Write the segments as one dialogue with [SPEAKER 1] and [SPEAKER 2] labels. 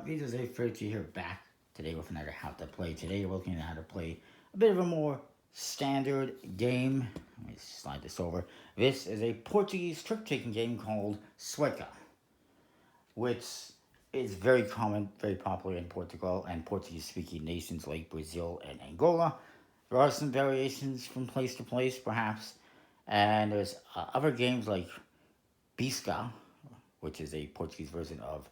[SPEAKER 1] This is A30 here back today with another How to Play. Today we're looking at how to play a bit of a more standard game. Let me slide this over. This is a Portuguese trick-taking game called Sueca, which is very common, very popular in Portugal and Portuguese-speaking nations like Brazil and Angola. There are some variations from place to place, perhaps, and there's other games like Bisca, which is a Portuguese version of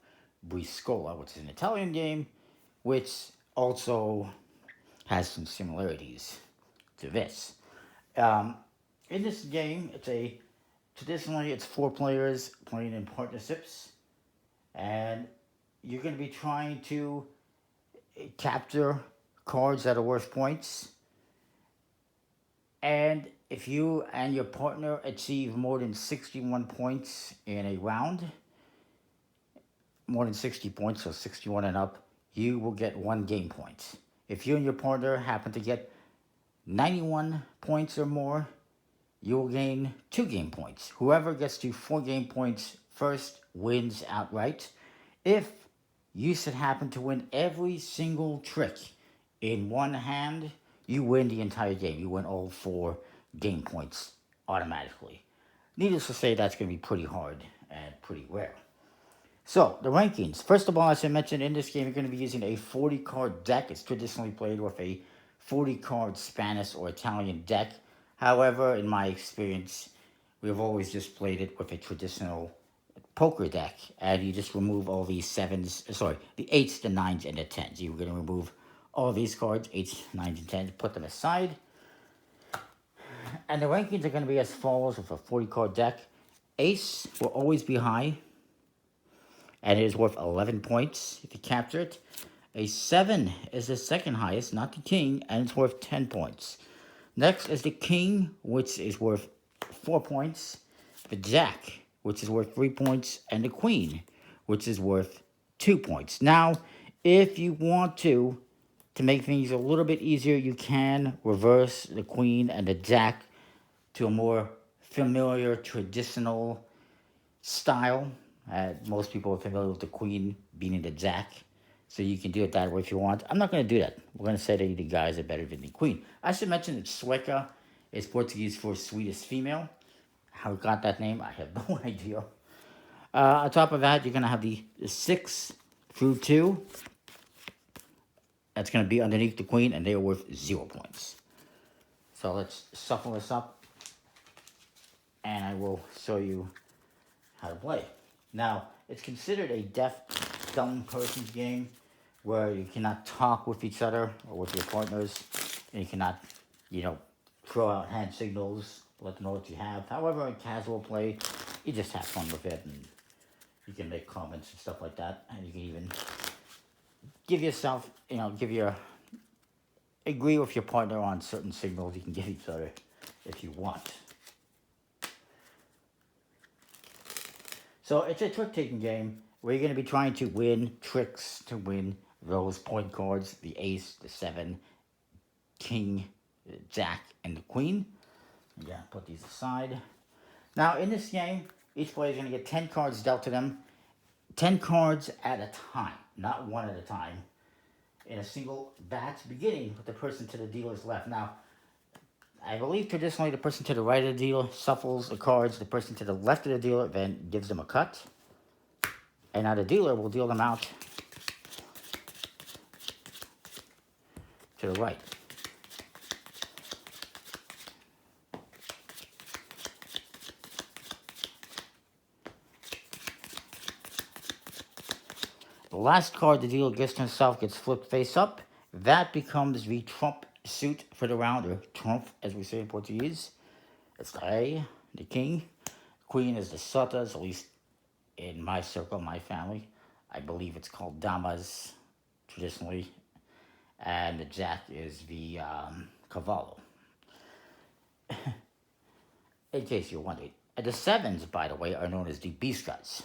[SPEAKER 1] Briscola, which is an Italian game, which also has some similarities to this. Um, in this game, traditionally it's four players playing in partnerships, and you're going to be trying to capture cards that are worth points. And if you and your partner achieve more than 61 points in a round, more than 60 points, so 61 and up, you will get 1 game point. If you and your partner happen to get 91 points or more, you will gain 2 game points. Whoever gets to 4 game points first wins outright. If you should happen to win every single trick in one hand, you win the entire game. You win all 4 game points automatically. Needless to say, that's going to be pretty hard and pretty rare. So, the rankings. First of all, as I mentioned, in this game, you're going to be using a 40-card deck. It's traditionally played with a 40-card Spanish or Italian deck. However, in my experience, we've always just played it with a traditional poker deck. And you just remove all these the 8s, the 9s, and the 10s. You're going to remove all these cards, 8s, 9s, and 10s, put them aside. And the rankings are going to be as follows with a 40-card deck. Ace will always be high, and it is worth 11 points if you capture it. A 7 is the second highest, not the king, and it's worth 10 points. Next is the king, which is worth 4 points. The jack, which is worth 3 points, and the queen, which is worth 2 points. Now, if you want to make things a little bit easier, you can reverse the queen and the jack to a more familiar, traditional style. Most people are familiar with the queen beating the jack, so you can do it that way if you want. I'm not going to do that. We're going to say that the guys are better than the queen. I should mention that Sueca is Portuguese for Swedish female. How it got that name, I have no idea. On top of that, you're going to have the 6 through 2. That's going to be underneath the queen, and they are worth 0 points. So let's shuffle this up, and I will show you how to play. Now, it's considered a deaf, dumb person's game where you cannot talk with each other or with your partners, and you cannot, throw out hand signals, let them know what you have. However, in casual play, you just have fun with it, and you can make comments and stuff like that, and you can even agree with your partner on certain signals you can give each other if you want. So it's a trick-taking game where you're going to be trying to win tricks to win those point cards, the ace, the 7, king, the jack, and the queen. Yeah, put these aside. Now, in this game, each player is going to get 10 cards dealt to them, 10 cards at a time, not one at a time, in a single batch, beginning with the person to the dealer's left. Now, I believe traditionally the person to the right of the dealer shuffles the cards. The person to the left of the dealer then gives them a cut. And now the dealer will deal them out to the right. The last card the dealer gets to himself gets flipped face up. That becomes the trump suit for the round, or trump as we say in Portuguese. It's the rei, the king. Queen is the sotas, at least in my circle, my family. I believe it's called damas traditionally. And the jack is the cavallo. In case you're wondering. The 7s, by the way, are known as the biscas.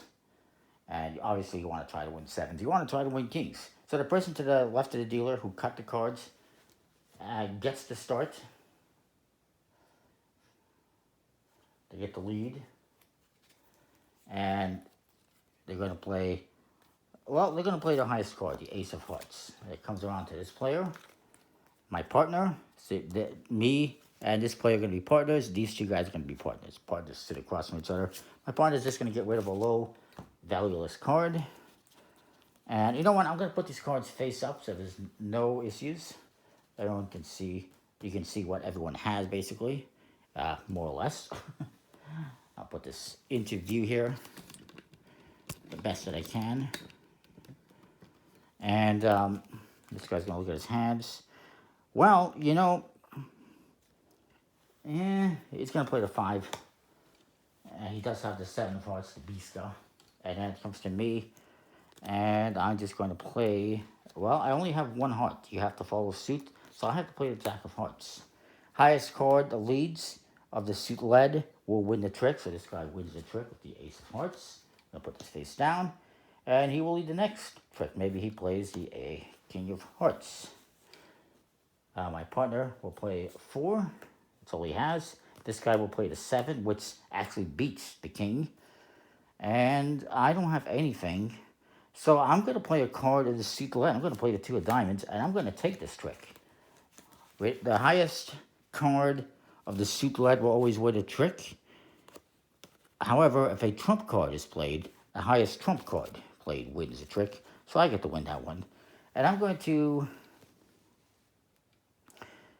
[SPEAKER 1] And obviously you want to try to win 7s. You want to try to win kings. So the person to the left of the dealer who cut the cards gets to start. They get the lead. And they're going to play well, they're going to play the highest card, the Ace of Hearts. It comes around to this player, my partner, so me and this player are going to be partners. These two guys are going to be partners. Partners sit across from each other. My partner's just going to get rid of a low, valueless card. And you know what? I'm going to put these cards face up so there's no issues. Everyone can see. You can see what everyone has, basically, more or less. I'll put this into view here the best that I can. And this guy's going to look at his hands. Well, you know, he's going to play the 5. And he does have the 7 of hearts, the beast though. And then it comes to me. And I'm just going to play, well, I only have 1 heart. You have to follow suit. So I have to play the Jack of Hearts. Highest card, the leads of the suit led, will win the trick. So this guy wins the trick with the Ace of Hearts. I'll put this face down. And he will lead the next trick. Maybe he plays the King of Hearts. My partner will play 4. That's all he has. This guy will play the 7, which actually beats the king. And I don't have anything. So I'm going to play a card of the suit led. I'm going to play the 2 of diamonds. And I'm going to take this trick. The highest card of the suit led will always win a trick. However, if a trump card is played, the highest trump card played wins a trick. So I get to win that one. And I'm going to,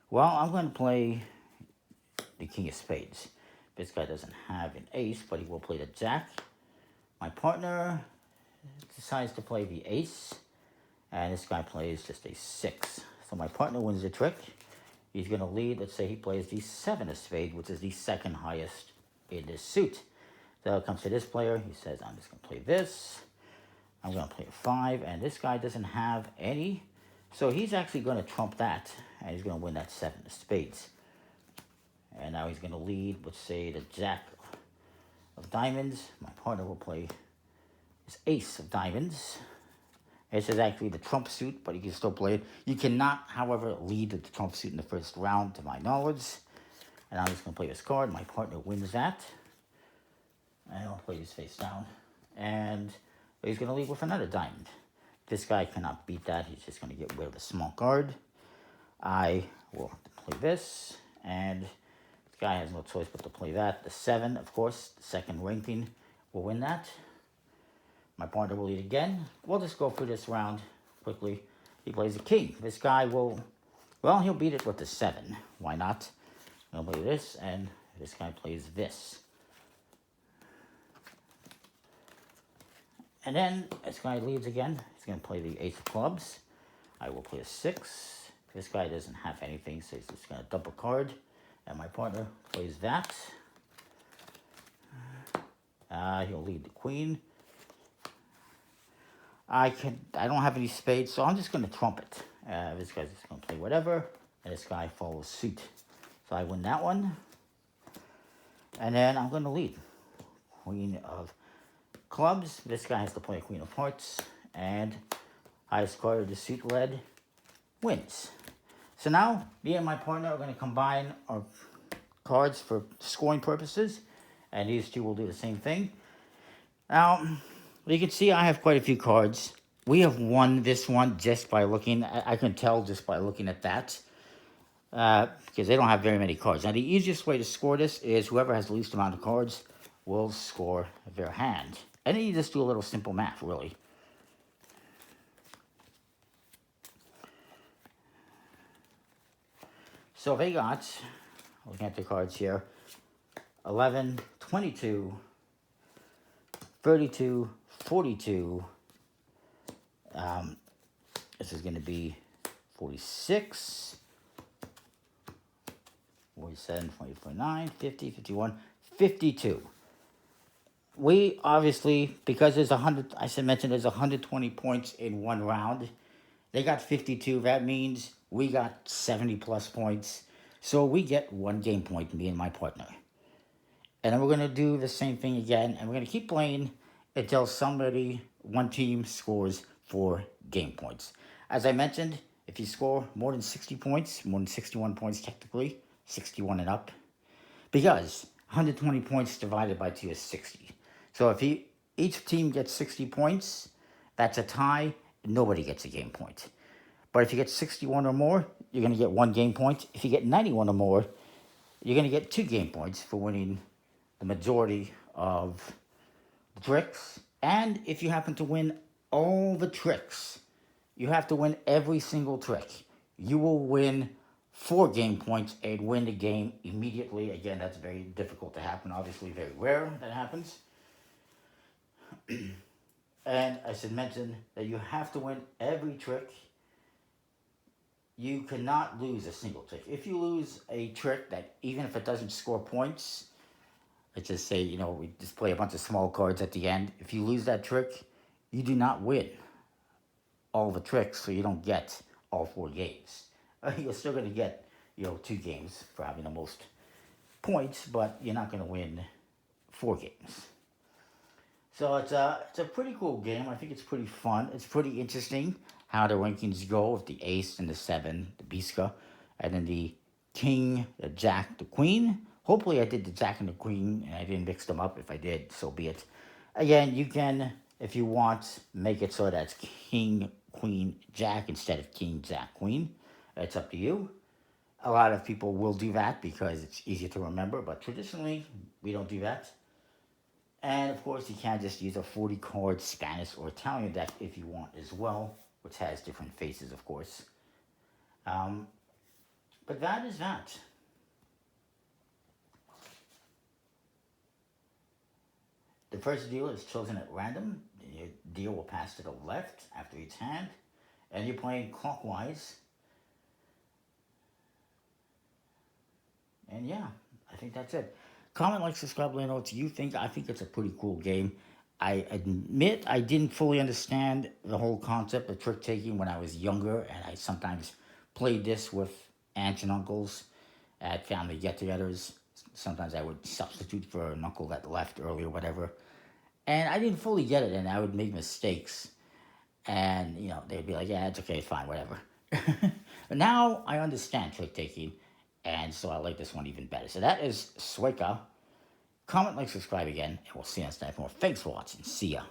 [SPEAKER 1] well, I'm going to play the King of Spades. This guy doesn't have an ace, but he will play the Jack. My partner decides to play the ace. And this guy plays just a 6. So my partner wins the trick. He's going to lead. Let's say he plays the 7 of spades, which is the 2nd highest in this suit. So it comes to this player. He says, I'm just going to play this. I'm going to play a 5. And this guy doesn't have any. So he's actually going to trump that. And he's going to win that 7 of spades. And now he's going to lead, let's say, the Jack of diamonds. My partner will play his Ace of diamonds. This is actually the trump suit, but you can still play it. You cannot, however, lead the trump suit in the first round, to my knowledge. And I'm just going to play this card. My partner wins that. And I'll play his face down. And he's going to lead with another diamond. This guy cannot beat that. He's just going to get rid of a small card. I will play this. And this guy has no choice but to play that. The 7, of course, the 2nd ranking will win that. My partner will lead again. We'll just go through this round quickly. He plays the king. This guy will, well, he'll beat it with the 7. Why not? He'll play this, and this guy plays this. And then this guy leads again. He's going to play the 8 of clubs. I will play a 6. This guy doesn't have anything, so he's just going to dump a card. And my partner plays that. He'll lead the queen. I don't have any spades, so I'm just going to trump it. This guy's just going to play whatever, and this guy follows suit. So I win that one. And then I'm going to lead. Queen of clubs. This guy has to play a Queen of hearts, and highest card of the suit led wins. So now, me and my partner are going to combine our cards for scoring purposes, and these two will do the same thing. Now, you can see I have quite a few cards. We have won this one just by looking. I can tell just by looking at that. Because they don't have very many cards. Now, the easiest way to score this is whoever has the least amount of cards will score their hand. And then you just do a little simple math, really. So they got, looking at the cards here, 11, 22, 32, 42. This is going to be 46, 47, 49, 50, 51, 52. We obviously, because there's 100, I mentioned there's 120 points in one round. They got 52. That means we got 70 plus points. So we get 1 game point, me and my partner. And then we're going to do the same thing again. And we're going to keep playing until one team scores 4 game points. As I mentioned, if you score more than 60 points, more than 61 points technically, 61 and up, because 120 points divided by 2 is 60. So if each team gets 60 points, that's a tie, nobody gets a game point. But if you get 61 or more, you're going to get 1 game point. If you get 91 or more, you're going to get 2 game points for winning the majority of the tricks. And if you happen to win all the tricks, you have to win every single trick. You will win 4 game points and win the game immediately. Again, that's very difficult to happen. Obviously, very rare that happens. And I should mention that you have to win every trick. You cannot lose a single trick. If you lose a trick that, even if it doesn't score points, let's just say, we display a bunch of small cards at the end. If you lose that trick, you do not win all the tricks, so you don't get all 4 games. You're still going to get, 2 games for having the most points, but you're not going to win 4 games. So it's a pretty cool game. I think it's pretty fun. It's pretty interesting how the rankings go with the ace and the 7, the Biska, and then the king, the jack, the queen. Hopefully I did the jack and the queen and I didn't mix them up. If I did, so be it. Again, you can, if you want, make it so that it's king, queen, jack instead of king, jack, queen. It's up to you. A lot of people will do that because it's easier to remember, but traditionally, we don't do that. And of course, you can just use a 40-card Spanish or Italian deck if you want as well, which has different faces, of course. But that is that. The first deal is chosen at random. Your deal will pass to the left after each hand, and you're playing clockwise. And yeah, I think that's it. Comment, like, subscribe, let me know what you think. I think it's a pretty cool game. I admit I didn't fully understand the whole concept of trick taking when I was younger, and I sometimes played this with aunts and uncles at family get-togethers. Sometimes I would substitute for an uncle that left early or whatever. And I didn't fully get it, and I would make mistakes. And, they'd be like, yeah, it's okay, it's fine, whatever. But now I understand trick taking, and so I like this one even better. So that is Sueca. Comment, like, subscribe again, and we'll see you next time for more. Thanks for watching. See ya.